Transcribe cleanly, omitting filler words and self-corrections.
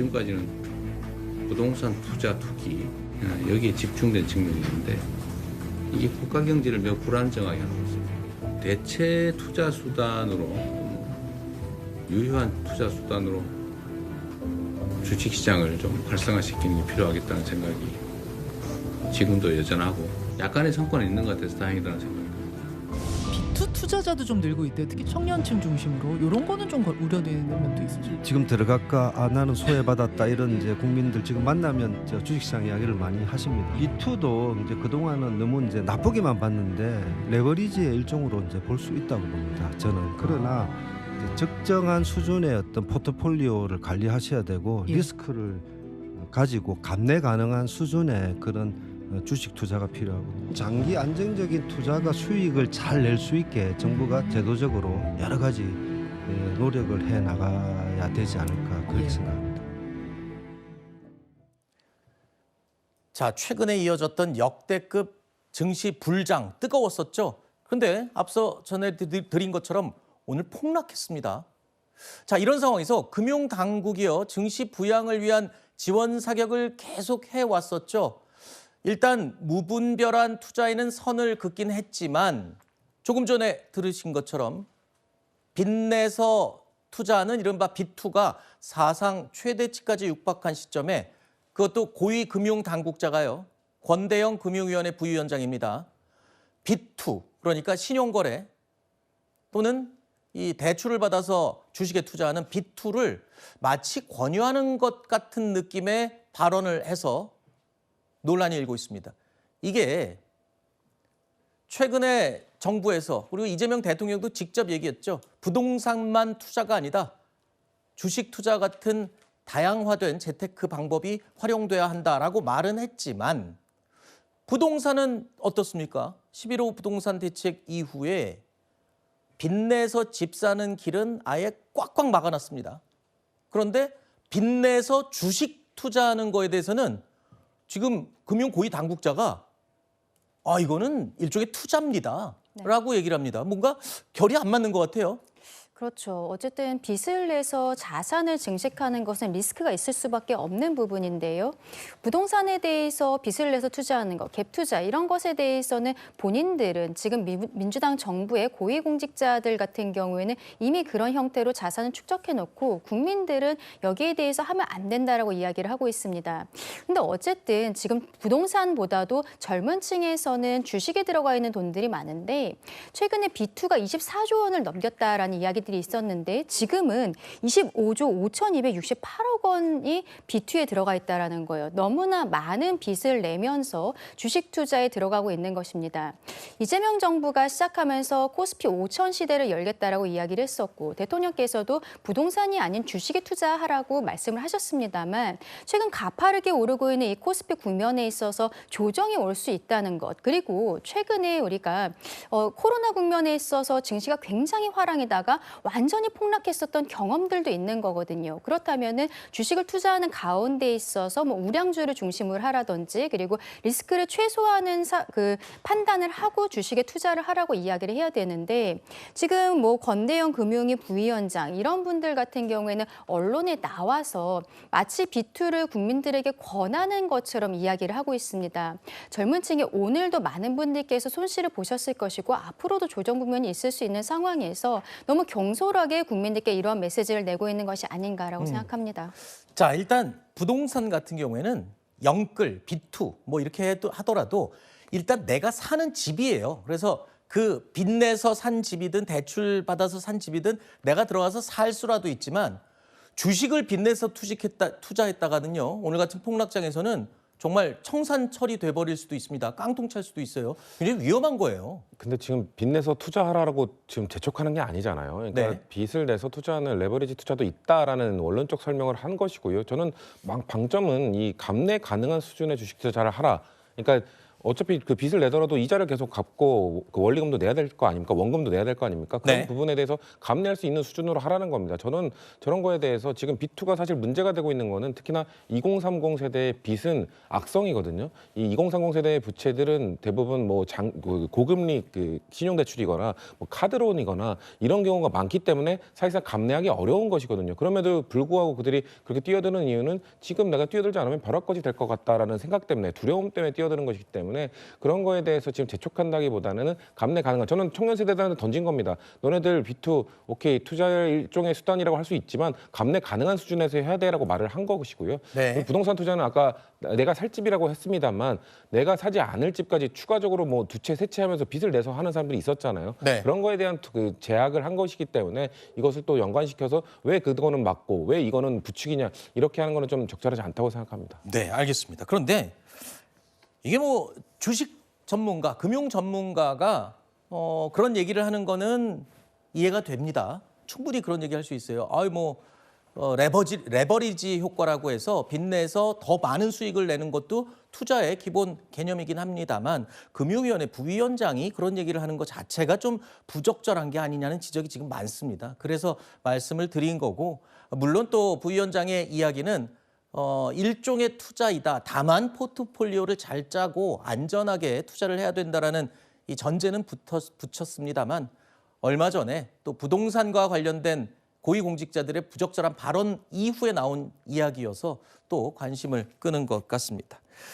지금까지는 부동산 투자 투기 여기에 집중된 측면이 있는데 이게 국가 경제를 매우 불안정하게 하고 있습니다. 대체 투자 수단으로 유효한 투자 수단으로 주식시장을 좀 활성화시키는 게 필요하겠다는 생각이 지금도 여전하고 약간의 성과는 있는 것 같아서 다행이라는 생각입니다. 비투 투자자도 좀 늘고 있대요. 특히 청년층 중심으로. 이런 거는 좀 우려되는 면도 있으죠. 지금 들어갈까 나는 소외받았다 이런 이제 국민들 지금 만나면 주식시장 이야기를 많이 하십니다. B2도 이제 그동안은 너무 이제 나쁘게만 봤는데 레버리지의 일종으로 이제 볼 수 있다고 봅니다. 저는 그러나 이제 적정한 수준의 어떤 포트폴리오를 관리하셔야 되고 예. 리스크를 가지고 감내 가능한 수준의 그런 주식 투자가 필요하고 장기 안정적인 투자가 수익을 잘 낼 수 있게 정부가 제도적으로 여러 가지 노력을 해 나가야 되지 않을까 그렇게 생각합니다. 자, 최근에 이어졌던 역대급 증시 불장 뜨거웠었죠. 그런데 앞서 전해드린 것처럼 오늘 폭락했습니다. 자, 이런 상황에서 금융당국이요 증시 부양을 위한 지원 사격을 계속해 왔었죠. 일단 무분별한 투자에는 선을 긋긴 했지만 조금 전에 들으신 것처럼 빚내서 투자하는 이른바 B2가 사상 최대치까지 육박한 시점에 그것도 고위 금융당국자가요. 권대영 금융위원회 부위원장입니다. B2 그러니까 신용거래 또는 이 대출을 받아서 주식에 투자하는 B2를 마치 권유하는 것 같은 느낌의 발언을 해서 논란이 일고 있습니다. 이게 최근에 정부에서 그리고 이재명 대통령도 직접 얘기했죠. 부동산만 투자가 아니다. 주식 투자 같은 다양화된 재테크 방법이 활용돼야 한다라고 말은 했지만 부동산은 어떻습니까? 11호 부동산 대책 이후에 빚내서 집 사는 길은 아예 꽉꽉 막아놨습니다. 그런데 빚내서 주식 투자하는 거에 대해서는 지금 금융 고위 당국자가 이거는 일종의 투자입니다. 라고 얘기를 합니다. 뭔가 결이 안 맞는 것 같아요. 그렇죠. 어쨌든 빚을 내서 자산을 증식하는 것은 리스크가 있을 수밖에 없는 부분인데요. 부동산에 대해서 빚을 내서 투자하는 것, 갭 투자 이런 것에 대해서는 본인들은 지금 민주당 정부의 고위공직자들 같은 경우에는 이미 그런 형태로 자산을 축적해놓고 국민들은 여기에 대해서 하면 안 된다라고 이야기를 하고 있습니다. 근데 어쨌든 지금 부동산보다도 젊은 층에서는 주식에 들어가 있는 돈들이 많은데 최근에 B2가 24조 원을 넘겼다라는 이야기들이 있었는데 지금은 25조 5,268억 원이 B2에 들어가 있다는 거예요. 너무나 많은 빚을 내면서 주식 투자에 들어가고 있는 것입니다. 이재명 정부가 시작하면서 코스피 5천 시대를 열겠다라고 이야기를 했었고 대통령께서도 부동산이 아닌 주식에 투자하라고 말씀을 하셨습니다만 최근 가파르게 오르고 있는 이 코스피 국면에 있어서 조정이 올 수 있다는 것 그리고 최근에 우리가 코로나 국면에 있어서 증시가 굉장히 화랑이다가 완전히 폭락했었던 경험들도 있는 거거든요. 그렇다면은 주식을 투자하는 가운데 있어서 뭐 우량주를 중심으로 하라든지 그리고 리스크를 최소화하는 판단을 하고 주식에 투자를 하라고 이야기를 해야 되는데 지금 뭐 권대영 금융위 부위원장 이런 분들 같은 경우에는 언론에 나와서 마치 B2를 국민들에게 권하는 것처럼 이야기를 하고 있습니다. 젊은 층에 오늘도 많은 분들께서 손실을 보셨을 것이고 앞으로도 조정 국면이 있을 수 있는 상황에서 너무 경솔하게 국민들께 이러한 메시지를 내고 있는 것이 아닌가라고 생각합니다. 자, 일단 부동산 같은 경우에는 영끌, B2 뭐 이렇게 하더라도 일단 내가 사는 집이에요. 그래서 그 빚내서 산 집이든 대출 받아서 산 집이든 내가 들어가서 살 수라도 있지만 주식을 빚내서 투자했다가는요. 오늘 같은 폭락장에서는 정말 청산철이 돼버릴 수도 있습니다. 깡통찰 수도 있어요. 굉장히 위험한 거예요. 근데 지금 빚내서 투자하라고 지금 재촉하는 게 아니잖아요. 그러니까 네. 빚을 내서 투자하는 레버리지 투자도 있다라는 원론적 설명을 한 것이고요. 저는 방점은 이 감내 가능한 수준의 주식 투자를 하라. 그러니까 어차피 그 빚을 내더라도 이자를 계속 갚고 그 원리금도 내야 될 거 아닙니까? 원금도 내야 될 거 아닙니까? 그런 네. 부분에 대해서 감내할 수 있는 수준으로 하라는 겁니다. 저는 저런 거에 대해서 지금 B2가 사실 문제가 되고 있는 거는 특히나 2030 세대의 빚은 악성이거든요. 이 2030 세대의 부채들은 대부분 뭐 고금리 그 신용대출이거나 뭐 카드론이거나 이런 경우가 많기 때문에 사실상 감내하기 어려운 것이거든요. 그럼에도 불구하고 그들이 그렇게 뛰어드는 이유는 지금 내가 뛰어들지 않으면 벼락거지 될 것 같다라는 생각 때문에, 두려움 때문에 뛰어드는 것이기 때문에 그런 거에 대해서 지금 재촉한다기보다는 감내 가능한, 저는 청년 세대들한테 던진 겁니다. 너네들 B2 오케이 투자의 일종의 수단이라고 할 수 있지만 감내 가능한 수준에서 해야 돼라고 말을 한 것이고요. 네. 부동산 투자는 아까 내가 살 집이라고 했습니다만 내가 사지 않을 집까지 추가적으로 뭐 두 채, 세 채 하면서 빚을 내서 하는 사람들이 있었잖아요. 네. 그런 거에 대한 그 제약을 한 것이기 때문에 이것을 또 연관시켜서 왜 그거는 맞고 왜 이거는 부추기냐 이렇게 하는 거는 좀 적절하지 않다고 생각합니다. 네, 알겠습니다. 그런데 이게 뭐 주식 전문가, 금융 전문가가 그런 얘기를 하는 거는 이해가 됩니다. 충분히 그런 얘기 할 수 있어요. 레버리지 효과라고 해서 빚내서 더 많은 수익을 내는 것도 투자의 기본 개념이긴 합니다만 금융위원회 부위원장이 그런 얘기를 하는 것 자체가 좀 부적절한 게 아니냐는 지적이 지금 많습니다. 그래서 말씀을 드린 거고, 물론 또 부위원장의 이야기는 일종의 투자이다. 다만 포트폴리오를 잘 짜고 안전하게 투자를 해야 된다라는 이 전제는 붙였습니다만 얼마 전에 또 부동산과 관련된 고위공직자들의 부적절한 발언 이후에 나온 이야기여서 또 관심을 끄는 것 같습니다.